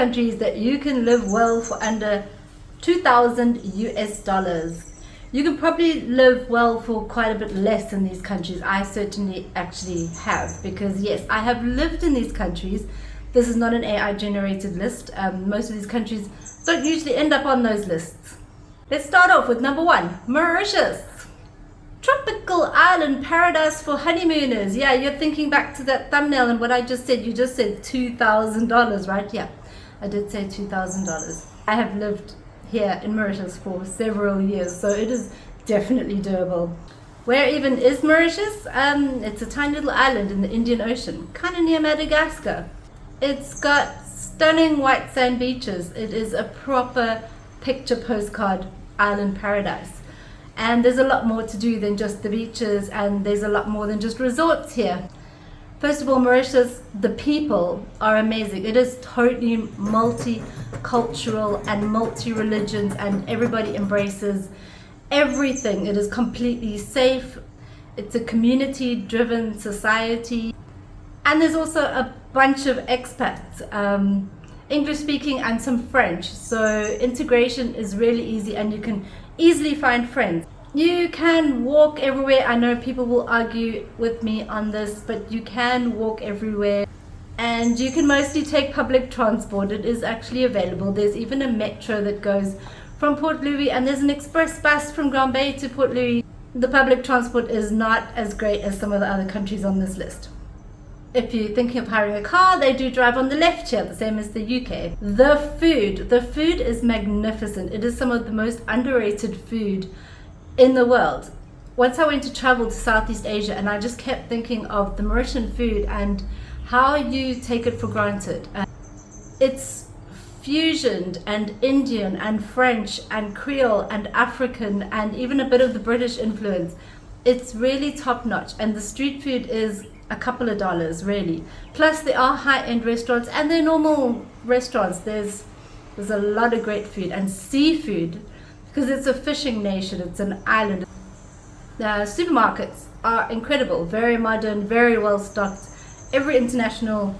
countries that you can live well for under 2,000 US dollars. You can probably live well for quite a bit less in these countries. I certainly actually have, because yes, I have lived in these countries. This is not an AI generated list. Most of these countries don't usually end up on those lists. Let's start off with number 1, Mauritius. Tropical island paradise for honeymooners. Yeah, you're thinking back to that thumbnail and what I just said. You just said $2,000, right? Yeah, I did say $2,000. I have lived here in Mauritius for several years, so it is definitely doable. Where even is Mauritius? It's a tiny little island in the Indian Ocean, kind of near Madagascar. It's got stunning white sand beaches. It is a proper picture postcard island paradise. And there's a lot more to do than just the beaches, and there's a lot more than just resorts here. First of all, Mauritius, the people are amazing. It is totally multicultural and multi-religions, and everybody embraces everything. It is completely safe. It's a community-driven society. And there's also a bunch of expats, English speaking and some French. So integration is really easy, and you can easily find friends. You can walk everywhere. I know people will argue with me on this, but you can walk everywhere, and you can mostly take public transport. It is actually available. There's even a metro that goes from Port Louis, and there's an express bus from Grand Bay to Port Louis. The public transport is not as great as some of the other countries on this list. If you're thinking of hiring a car, they do drive on the left here, the same as the UK. The food is magnificent. It is some of the most underrated food in the world. Once I went to travel to Southeast Asia, and I just kept thinking of the Mauritian food and how you take it for granted. It's fusioned and Indian and French and Creole and African and even a bit of the British influence. It's really top notch, and the street food is a couple of dollars really. Plus there are high-end restaurants and they're normal restaurants. There's a lot of great food and seafood, because it's a fishing nation, it's an island. The supermarkets are incredible, very modern, very well stocked, every international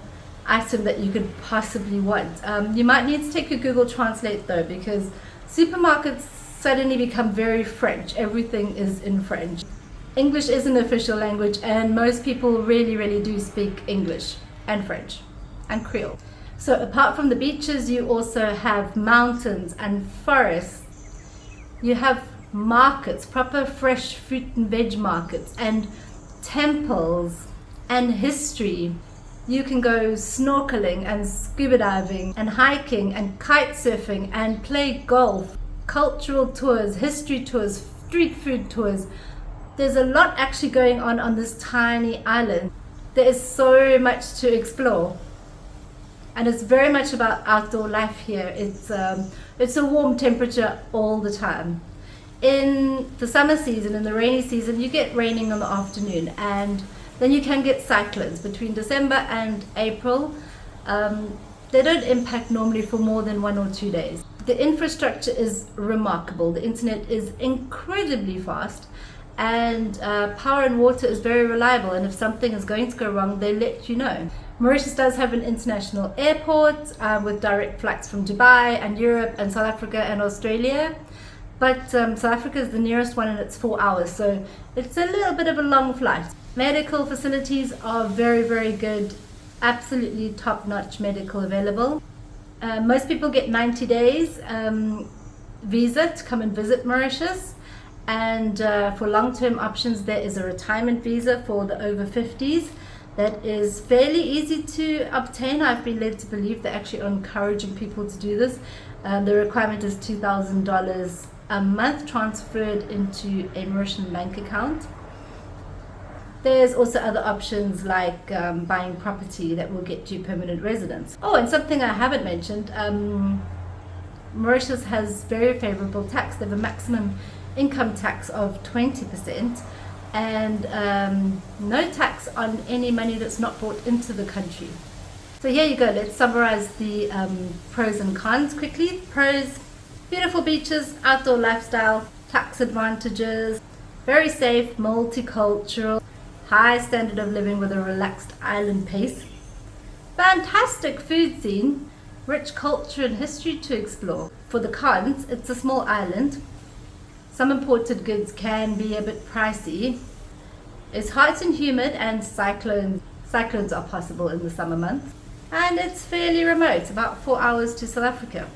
item that you could possibly want. You might need to take your Google Translate though, because supermarkets suddenly become very French. Everything is in French. English is an official language, and most people really do speak English and French and Creole. So apart from the beaches, you also have mountains and forests. You have markets, proper fresh fruit and veg markets, and temples and history. You can go snorkeling and scuba diving and hiking and kite surfing and play golf, cultural tours, history tours, street food tours. There's a lot actually going on this tiny island. There is so much to explore, and it's very much about outdoor life here. It's a warm temperature all the time. In the summer season, in the rainy season, you get raining in the afternoon, and then you can get cyclones between December and April. They don't impact normally for more than 1 or 2 days. The infrastructure is remarkable. The internet is incredibly fast, and power and water is very reliable, and if something is going to go wrong, they let you know. Mauritius does have an international airport with direct flights from Dubai and Europe and South Africa and Australia, but South Africa is the nearest one, and it's 4 hours, so it's a little bit of a long flight. Medical facilities are very good, absolutely top-notch medical available. Most people get 90 days visa to come and visit Mauritius. And for long-term options, there is a retirement visa for the over 50s that is fairly easy to obtain. I've been led to believe they're actually encouraging people to do this. The requirement is $2,000 a month transferred into a Mauritian bank account. There's also other options like buying property that will get you permanent residence. Oh, and something I haven't mentioned, Mauritius has very favorable tax. They have a maximum income tax of 20% and no tax on any money that's not brought into the country. So here you go, let's summarize the pros and cons quickly. Pros: beautiful beaches, outdoor lifestyle, tax advantages, very safe, multicultural, high standard of living with a relaxed island pace, fantastic food scene, rich culture and history to explore. For the cons, it's a small island. Some imported goods can be a bit pricey. It's hot and humid, and cyclones are possible in the summer months. And it's fairly remote, about 4 hours to South Africa.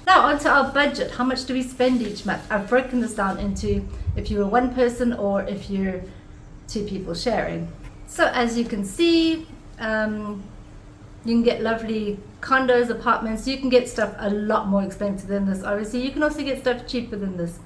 Now onto our budget. How much do we spend each month? I've broken this down into if you're one person or if you're two people sharing. So as you can see, you can get lovely condos, apartments. You can get stuff a lot more expensive than this. Obviously, you can also get stuff cheaper than this.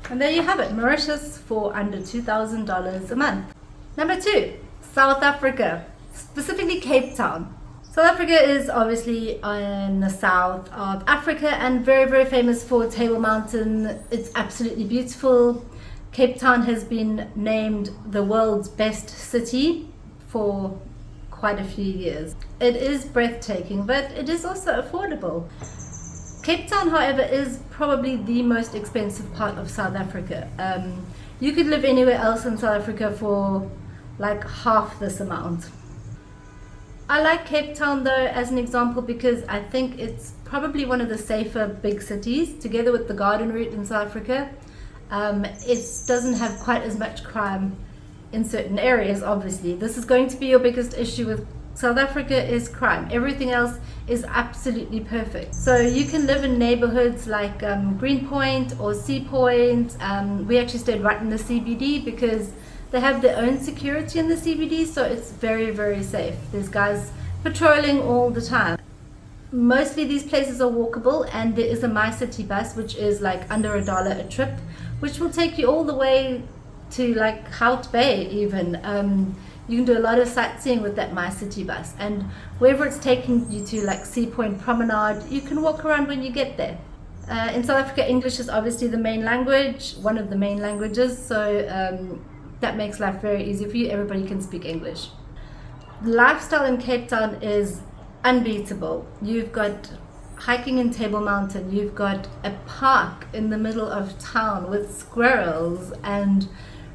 And there you have it, Mauritius for under $2,000 a month. Number 2, South Africa, specifically Cape Town. South Africa is obviously in the south of Africa and very, very famous for Table Mountain. It's absolutely beautiful. Cape Town has been named the world's best city for quite a few years. It is breathtaking, but it is also affordable. Cape Town, however, is probably the most expensive part of South Africa. You could live anywhere else in South Africa for like half this amount. I like Cape Town though as an example because I think it's probably one of the safer big cities, together with the Garden Route in South Africa. It doesn't have quite as much crime in certain areas, obviously. This is going to be your biggest issue with South Africa is crime. Everything else is absolutely perfect. So you can live in neighborhoods like Greenpoint or Sea Point. We actually stayed right in the CBD because they have their own security in the CBD, so it's very, very safe. There's guys patrolling all the time. Mostly these places are walkable, and there is a My City bus, which is like under $1 a trip, which will take you all the way to like Hout Bay even. You can do a lot of sightseeing with that My City bus, and wherever it's taking you to, like Sea Point Promenade, you can walk around when you get there. In South Africa, English is obviously the main language, one of the main languages, so that makes life very easy for you. Everybody can speak English. The lifestyle in Cape Town is unbeatable. You've got hiking in Table Mountain, you've got a park in the middle of town with squirrels and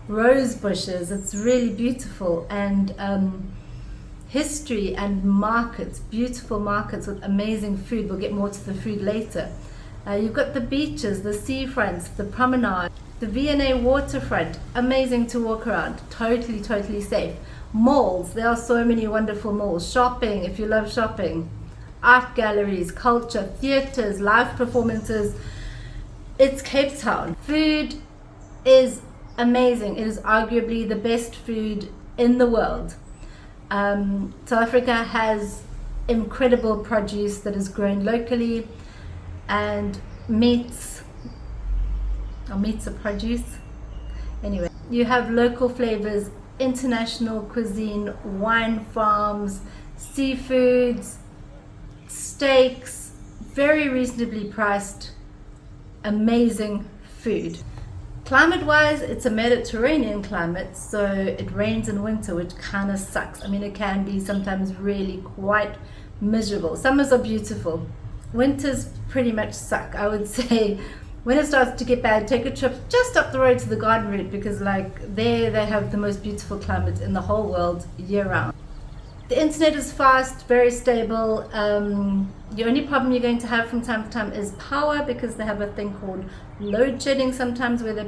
rose bushes. It's really beautiful, and history and markets, beautiful markets with amazing food. We'll get more to the food later. You've got the beaches, the seafronts, the promenade, the V&A waterfront, amazing to walk around, totally safe. Malls, there are so many wonderful malls. Shopping, if you love shopping. Art galleries, culture, theaters, live performances. It's Cape Town. Food is amazing. It is arguably the best food in the world. South Africa has incredible produce that is grown locally, and meats are produce. Anyway, you have local flavors, international cuisine, wine farms, seafoods, steaks, very reasonably priced, amazing food. Climate wise, it's a Mediterranean climate, so it rains in winter, which kind of sucks. I mean, it can be sometimes really quite miserable. Summers are beautiful. Winters pretty much suck. I would say when it starts to get bad, take a trip just up the road to the Garden Route, because like there they have the most beautiful climate in the whole world year round. The internet is fast, very stable. The only problem you're going to have from time to time is power, because they have a thing called load shedding sometimes, where they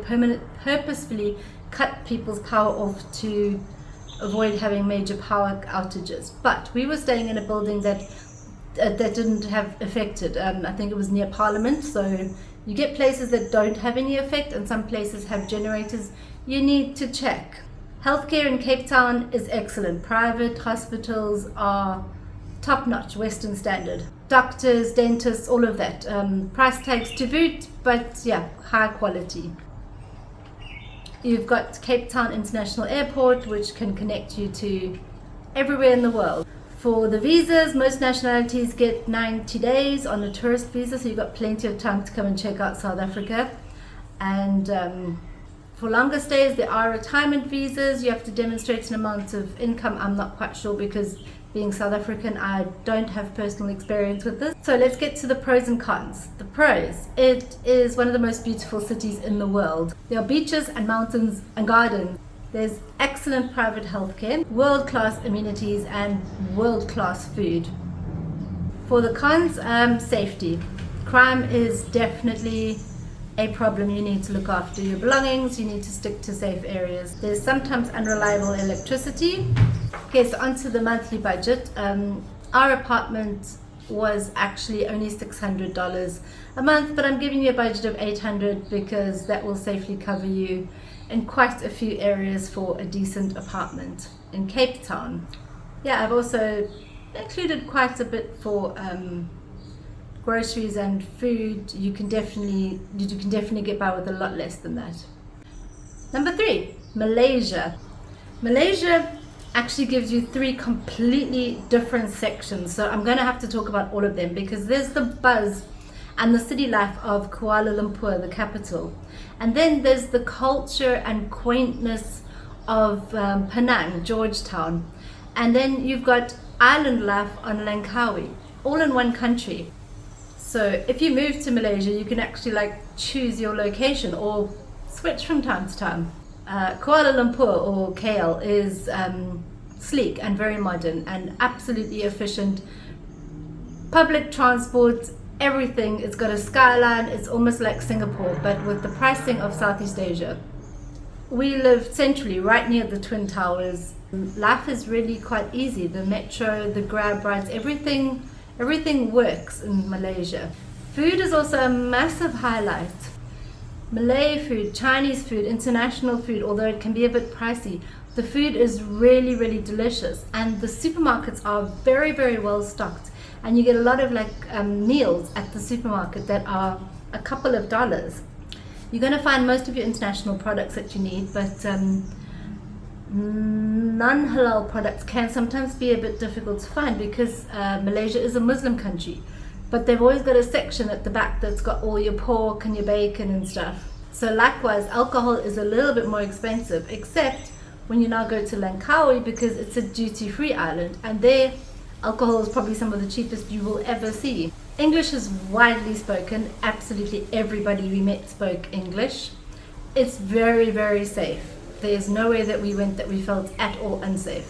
purposefully cut people's power off to avoid having major power outages. But we were staying in a building that didn't have affected. I think it was near Parliament, so you get places that don't have any effect, and some places have generators. You need to check. Healthcare in Cape Town is excellent. Private hospitals are top-notch, Western standard. Doctors, dentists, all of that. Price tags to boot, but yeah, high quality. You've got Cape Town International Airport, which can connect you to everywhere in the world. For the visas, most nationalities get 90 days on a tourist visa, so you've got plenty of time to come and check out South Africa. And for longer stays, there are retirement visas. You have to demonstrate an amount of income. I'm not quite sure, because being South African, I don't have personal experience with this. So let's get to the pros and cons. The pros: it is one of the most beautiful cities in the world. There are beaches and mountains and gardens. There's excellent private healthcare, world-class amenities, and world-class food. For the cons, safety. Crime is definitely a problem. You need to look after your belongings, you need to stick to safe areas. There's sometimes unreliable electricity. Okay, so onto the monthly budget. Our apartment was actually only $600 a month, but I'm giving you a budget of $800 because that will safely cover you in quite a few areas for a decent apartment in Cape Town. Yeah, I've also included quite a bit for groceries and food. You can definitely get by with a lot less than that. Number 3, Malaysia. Malaysia actually gives you 3 completely different sections, so I'm going to have to talk about all of them, because there's the buzz and the city life of Kuala Lumpur, the capital, and then there's the culture and quaintness of Penang, Georgetown, and then you've got island life on Langkawi, all in one country. So if you move to Malaysia, you can actually choose your location or switch from time to time. Kuala Lumpur, or KL, is sleek and very modern and absolutely efficient. Public transport, everything. It's got a skyline. It's almost like Singapore, but with the pricing of Southeast Asia. We live centrally, right near the Twin Towers. Life is really quite easy. The metro, the grab rides, everything works in Malaysia. Food is also a massive highlight. Malay food, Chinese food, international food, although it can be a bit pricey, the food is really, really delicious, and the supermarkets are very, very well stocked, and you get a lot of meals at the supermarket that are a couple of dollars. You're going to find most of your international products that you need, but non-halal products can sometimes be a bit difficult to find because Malaysia is a Muslim country, but they've always got a section at the back that's got all your pork and your bacon and stuff. So likewise, alcohol is a little bit more expensive, except when you now go to Langkawi, because it's a duty-free island, and there alcohol is probably some of the cheapest you will ever see. English is widely spoken. Absolutely everybody we met spoke English. It's very, very safe. There's nowhere that we went that we felt at all unsafe.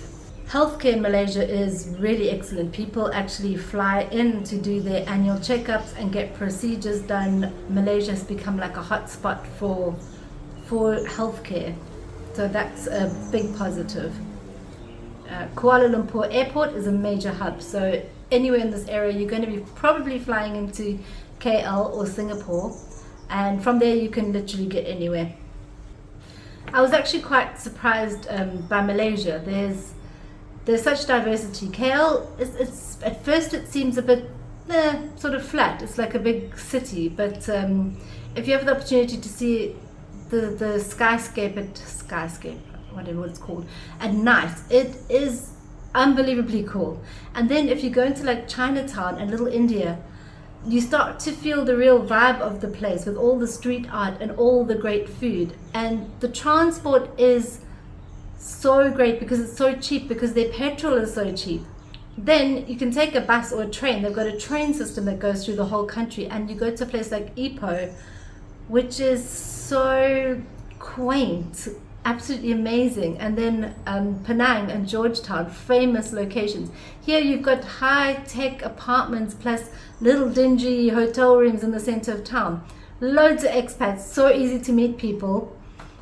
Healthcare in Malaysia is really excellent. People actually fly in to do their annual checkups and get procedures done. Malaysia has become like a hotspot for healthcare. So that's a big positive. Kuala Lumpur Airport is a major hub. So anywhere in this area, you're going to be probably flying into KL or Singapore. And from there, you can literally get anywhere. I was actually quite surprised by Malaysia. There's such diversity. KL it's at first it seems a bit sort of flat. It's like a big city, but if you have the opportunity to see the skyscape, whatever it's called, at night, it is unbelievably cool. And then if you go into Chinatown and Little India, you start to feel the real vibe of the place with all the street art and all the great food. And the transport is so great because it's so cheap, because their petrol is so cheap. Then you can take a bus or a train. They've got a train system that goes through the whole country, and you go to a place like Ipoh, which is so quaint, absolutely amazing. And then Penang and Georgetown, famous locations. Here you've got high-tech apartments plus little dingy hotel rooms in the center of town. Loads of expats, so easy to meet people.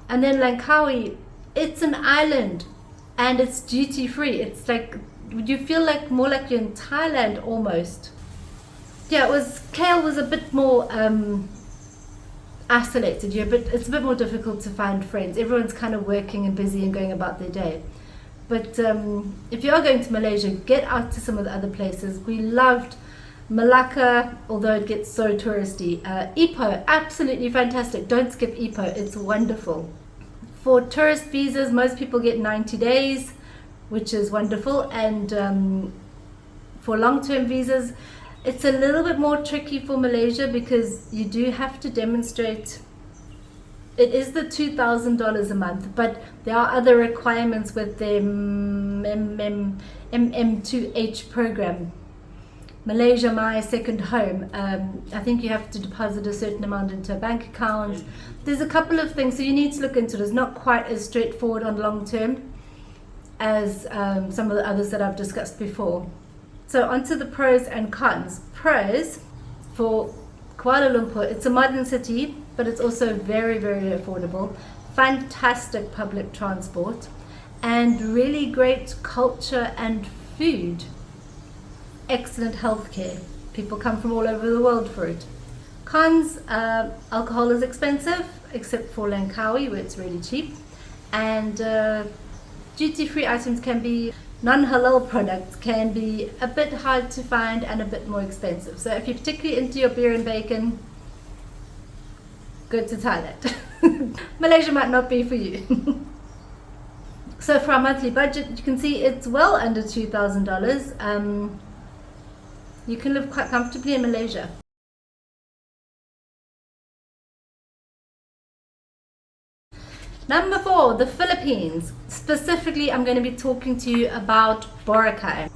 And then Langkawi, it's an island and it's duty-free. It's you feel more like you're in Thailand almost. Yeah, KL was a bit more isolated. It's a bit more difficult to find friends. Everyone's kind of working and busy and going about their day. But if you are going to Malaysia, get out to some of the other places. We loved Malacca, although it gets so touristy. Ipoh, absolutely fantastic. Don't skip Ipoh, it's wonderful. For tourist visas, most people get 90 days, which is wonderful. And for long-term visas, it's a little bit more tricky for Malaysia because you do have to demonstrate. It is the $2,000 a month, but there are other requirements with the MM2H program. Malaysia, my second home. I think you have to deposit a certain amount into a bank account. There's a couple of things, so you need to look into it. It's not quite as straightforward on long term as some of the others that I've discussed before. So onto the pros and cons. Pros for Kuala Lumpur, it's a modern city, but it's also very, very affordable. Fantastic public transport and really great culture and food. Excellent healthcare. People come from all over the world for it. Cons, alcohol is expensive, except for Langkawi where it's really cheap. And duty-free items can be, non-halal products can be a bit hard to find and a bit more expensive. So if you're particularly into your beer and bacon, go to Thailand. Malaysia might not be for you. So for our monthly budget, you can see it's well under $2,000. You can live quite comfortably in Malaysia. Number 4, the Philippines. Specifically, I'm going to be talking to you about Boracay.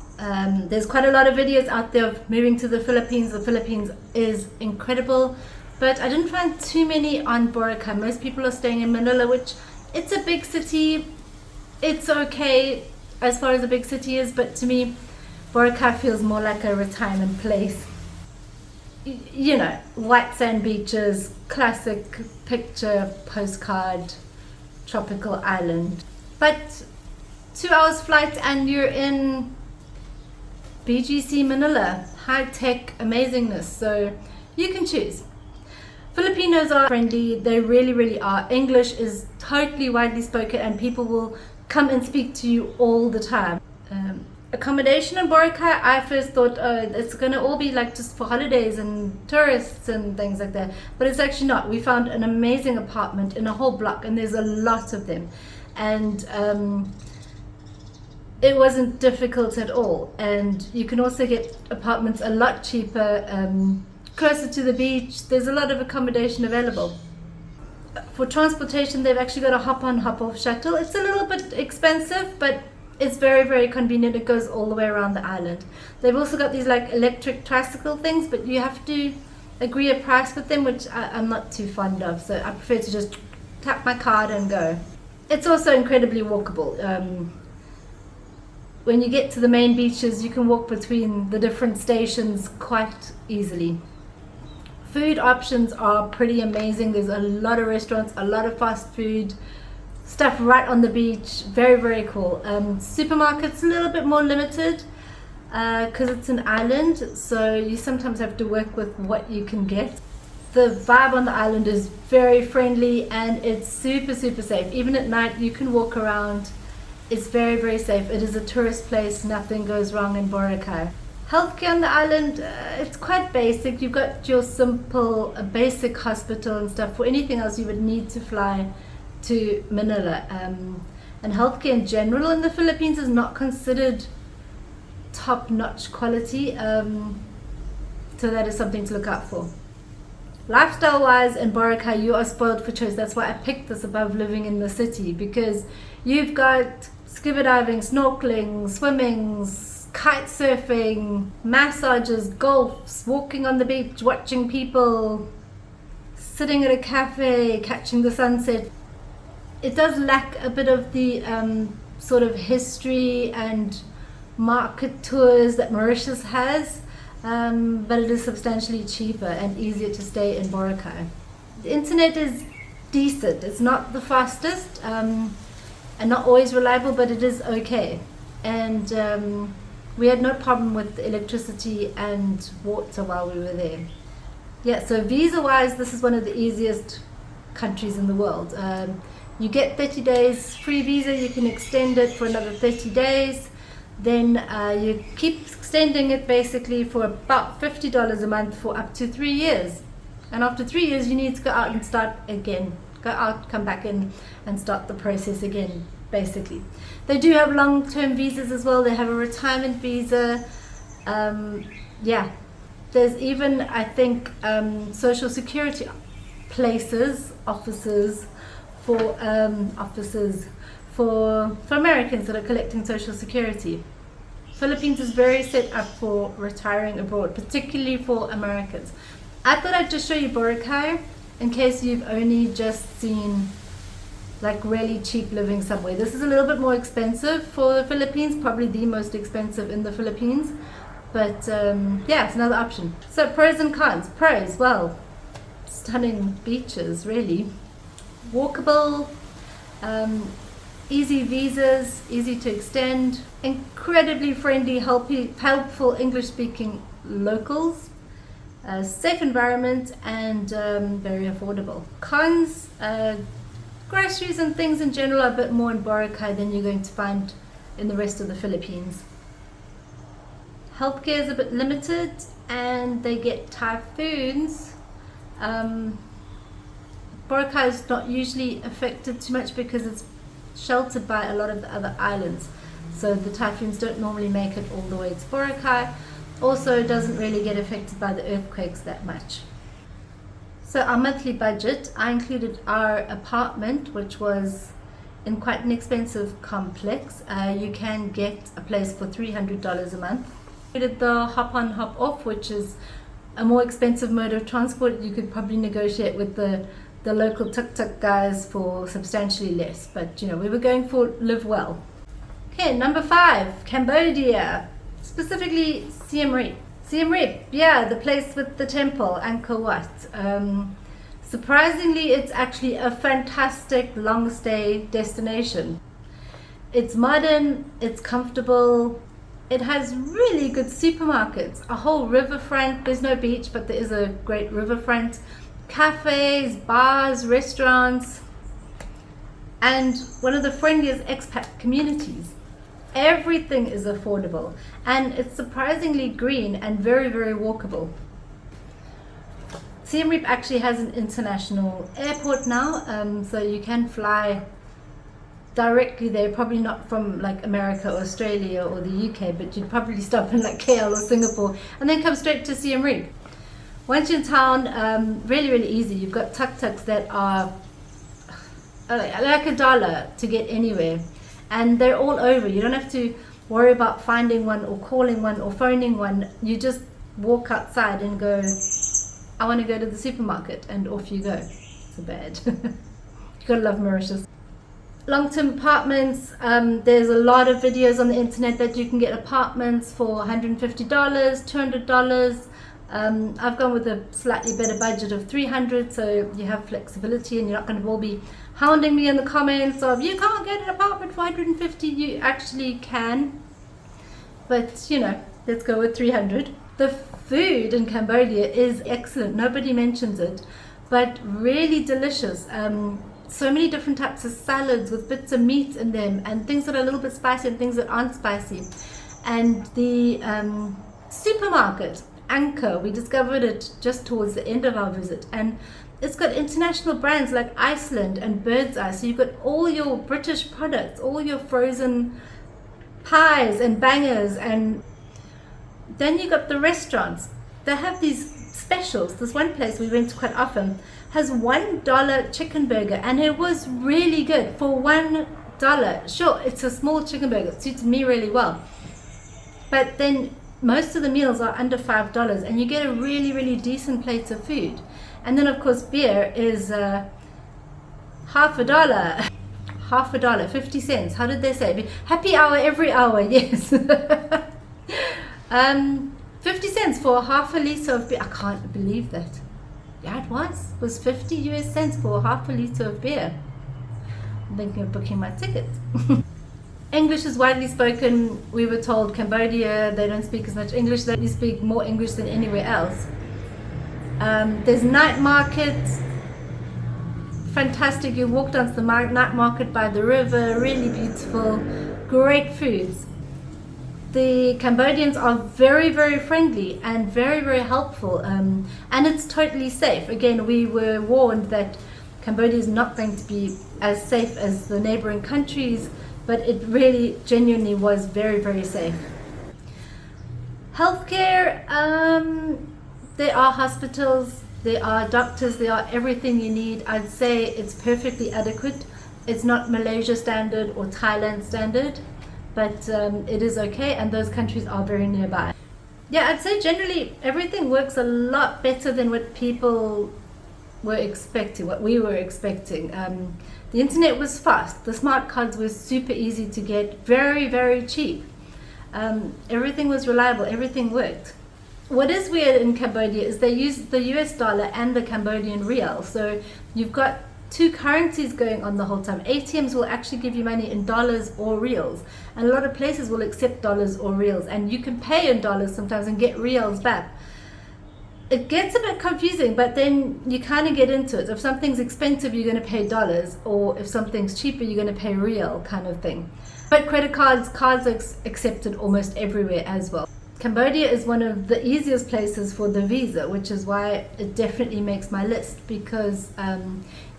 There's quite a lot of videos out there of moving to the Philippines. The Philippines is incredible, but I didn't find too many on Boracay. Most people are staying in Manila, which it's a big city. It's okay as far as a big city is, but to me, Boracay feels more like a retirement place. You know, white sand beaches, classic picture, postcard, tropical island. But 2 hours flight and you're in BGC Manila, high-tech amazingness, so you can choose. Filipinos are friendly, they really, really are. English is totally widely spoken and people will come and speak to you all the time. Accommodation in Boracay, I first thought, oh, it's going to all be like just for holidays and tourists and things like that. But it's actually not. We found an amazing apartment in a whole block and there's a lot of them. And it wasn't difficult at all. And you can also get apartments a lot cheaper, closer to the beach. There's a lot of accommodation available. For transportation, they've actually got a hop-on, hop-off shuttle. It's a little bit expensive, but it's very, very convenient. It goes all the way around the island. They've also got these like electric tricycle things, but you have to agree a price with them, which I'm not too fond of. So I prefer to just tap my card and go. It's also incredibly walkable. When you get to the main beaches, you can walk between the different stations quite easily. Food options are pretty amazing. There's a lot of restaurants, a lot of fast food, stuff right on the beach. Very, very cool. Supermarkets a little bit more limited because it's an island, so you sometimes have to work with what you can get. The vibe on the island is very friendly and it's super, super safe. Even at night you can walk around. It's very, very safe. It is a tourist place. Nothing goes wrong in Boracay. Healthcare on the island, it's quite basic. You've got your simple, basic hospital and stuff. For anything else, you would need to fly to Manila. And healthcare in general in the Philippines is not considered top-notch quality. So that is something to look out for. Lifestyle-wise in Boracay, you are spoiled for choice. That's why I picked this above living in the city, because you've got scuba diving, snorkeling, swimming, kite surfing, massages, golfs, walking on the beach, watching people, sitting at a cafe, catching the sunset. It does lack a bit of the sort of history and market tours that Mauritius has, but it is substantially cheaper and easier to stay in Boracay. The internet is decent. It's not the fastest and not always reliable, but it is okay. And we had no problem with electricity and water while we were there. Yeah, so visa-wise, this is one of the easiest countries in the world. You get 30 days free visa, you can extend it for another 30 days. Then you keep extending it basically for about $50 a month for up to 3 years. And after 3 years, you need to go out and start again. Go out, come back in and start the process again, basically. They do have long-term visas as well. They have a retirement visa. Yeah, there's even, I think, social security places, offices for Americans that are collecting social security. Philippines is very set up for retiring abroad, particularly for Americans. I thought I'd just show you Boracay in case you've only just seen like really cheap living somewhere. This is a little bit more expensive for the Philippines, probably the most expensive in the Philippines, But yeah, it's another option. So pros and cons. Pros, well, stunning beaches, really. Walkable, easy visas, easy to extend, incredibly friendly, helpful English-speaking locals, safe environment, and very affordable. Cons, groceries and things in general are a bit more in Boracay than you're going to find in the rest of the Philippines. Healthcare is a bit limited, and they get typhoons. Boracay is not usually affected too much because it's sheltered by a lot of the other islands, so the typhoons don't normally make it all the way to Boracay. Also, it doesn't really get affected by the earthquakes that much. So our monthly budget, I included our apartment, which was in quite an expensive complex. You can get a place for $300 a month. We did the hop on hop off, which is a more expensive mode of transport. You could probably negotiate with the local tuk-tuk guys for substantially less, but you know, we were going for live well. Okay, number 5, Cambodia, specifically Siem Reap. Siem Reap, yeah, the place with the temple, Angkor Wat. Surprisingly, it's actually a fantastic long stay destination. It's modern, it's comfortable, it has really good supermarkets, a whole riverfront. There's no beach, but there is a great riverfront, cafes, bars, restaurants, and one of the friendliest expat communities. Everything is affordable, and it's surprisingly green and very, very walkable. Siem Reap actually has an international airport now, so you can fly directly there, probably not from like America or Australia or the UK, but you'd probably stop in like KL or Singapore and then come straight to Siem Reap. Once you're in town, really, really easy. You've got tuk-tuks that are like $1 to get anywhere, and they're all over. You don't have to worry about finding one or calling one or phoning one. You just walk outside and go, I want to go to the supermarket, and off you go. So bad. You gotta love Mauritius. Long-term apartments, there's a lot of videos on the internet that you can get apartments for $150, $200. I've gone with a slightly better budget of $300, so you have flexibility and you're not going to all be hounding me in the comments of you can't get an apartment for $150. You actually can, but you know, let's go with $300. The food in Cambodia is excellent. Nobody mentions it, but really delicious. So many different types of salads with bits of meat in them, and things that are a little bit spicy and things that aren't spicy. And the supermarket, Angkor, we discovered it just towards the end of our visit, and it's got international brands like Iceland and Bird's Eye. So you've got all your British products, all your frozen pies and bangers, and then you got the restaurants. They have these specials. This one place we went to quite often has $1 chicken burger, and it was really good for $1. Sure, it's a small chicken burger, it suits me really well, but then most of the meals are under $5, and you get a really, really decent plate of food. And then of course beer is half a dollar, 50 cents. How did they say? Happy hour every hour, yes. 50 cents for half a liter of beer. I can't believe that. Yeah, it was 50 US cents for half a liter of beer. I'm thinking of booking my ticket. English is widely spoken. We were told Cambodia, they don't speak as much English. They speak more English than anywhere else. There's night markets. Fantastic. You walk down to the night market by the river. Really beautiful. Great foods. The Cambodians are very, very friendly and very, very helpful, and it's totally safe. Again, we were warned that Cambodia is not going to be as safe as the neighboring countries, but it really genuinely was very, very safe. Healthcare, there are hospitals, there are doctors, there are everything you need. I'd say it's perfectly adequate. It's not Malaysia standard or Thailand standard, but it is okay, and those countries are very nearby. Yeah, I'd say generally everything works a lot better than what people were expecting, what we were expecting. The internet was fast, the smart cards were super easy to get, very, very cheap. Everything was reliable, everything worked. What is weird in Cambodia is they use the US dollar and the Cambodian real. So you've got two currencies going on the whole time. ATMs will actually give you money in dollars or reals. And a lot of places will accept dollars or reals. And you can pay in dollars sometimes and get reals back. It gets a bit confusing, but then you kind of get into it. If something's expensive, you're going to pay dollars. Or if something's cheaper, you're going to pay real kind of thing. But credit cards are accepted almost everywhere as well. Cambodia is one of the easiest places for the visa, which is why it definitely makes my list, because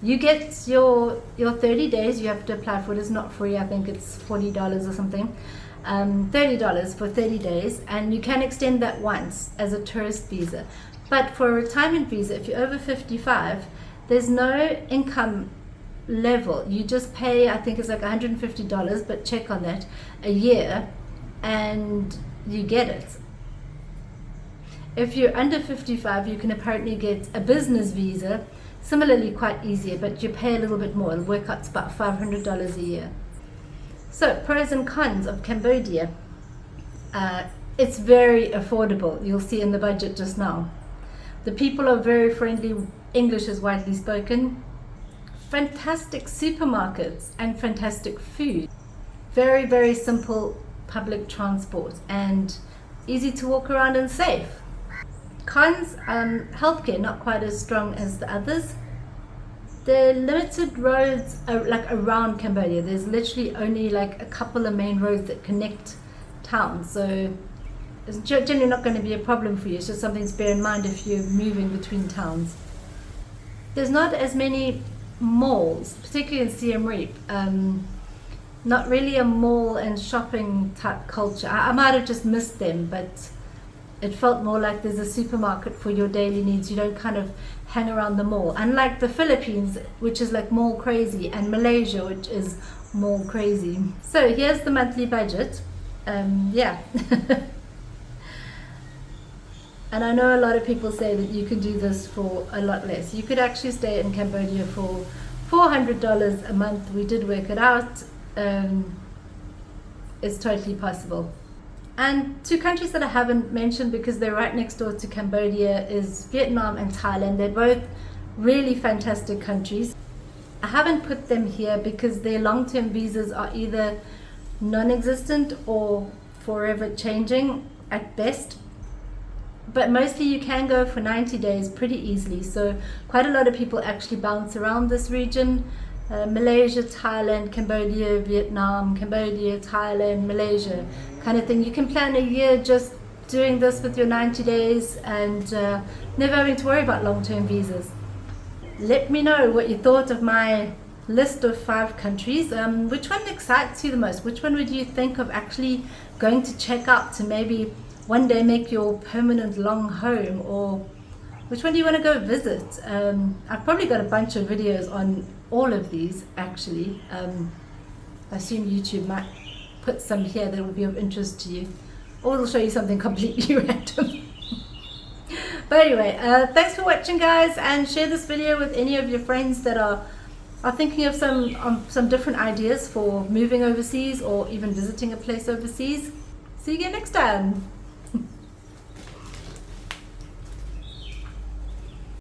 you get your 30 days, you have to apply for it. It's not free, I think it's $40 or something. $30 for 30 days, and you can extend that once as a tourist visa. But for a retirement visa, if you're over 55, there's no income level. You just pay, I think it's like $150, but check on that, a year, and you get it. If you're under 55, you can apparently get a business visa, similarly quite easier, but you pay a little bit more. It'll work out to about $500 a year. So, pros and cons of Cambodia. It's very affordable. You'll see in the budget just now. The people are very friendly. English is widely spoken. Fantastic supermarkets and fantastic food. Very, very simple public transport and easy to walk around and safe. Cons, healthcare not quite as strong as the others. There are limited roads like around Cambodia. There's literally only like a couple of main roads that connect towns, so it's generally not going to be a problem for you. It's just something to bear in mind if you're moving between towns. There's not as many malls, particularly in Siem Reap. Not really a mall and shopping type culture. I might have just missed them, but it felt more like there's a supermarket for your daily needs. You don't kind of hang around the mall. Unlike the Philippines, which is like mall crazy, and Malaysia, which is mall crazy. So here's the monthly budget. Yeah. And I know a lot of people say that you could do this for a lot less. You could actually stay in Cambodia for $400 a month. We did work it out. It's totally possible. And two countries that I haven't mentioned because they're right next door to Cambodia is Vietnam and Thailand. They're both really fantastic countries. I haven't put them here because their long-term visas are either non-existent or forever changing at best. But mostly you can go for 90 days pretty easily. So quite a lot of people actually bounce around this region. Malaysia, Thailand, Cambodia, Vietnam, Cambodia, Thailand, Malaysia kind of thing. You can plan a year just doing this with your 90 days and never having to worry about long-term visas. Let me know what you thought of my list of 5 countries. Which one excites you the most? Which one would you think of actually going to check out to maybe one day make your permanent long home? Or which one do you want to go visit? I've probably got a bunch of videos on all of these actually. I assume YouTube might put some here that will be of interest to you, or it'll show you something completely random. But anyway, thanks for watching guys, and share this video with any of your friends that are thinking of some different ideas for moving overseas or even visiting a place overseas. See you again next time.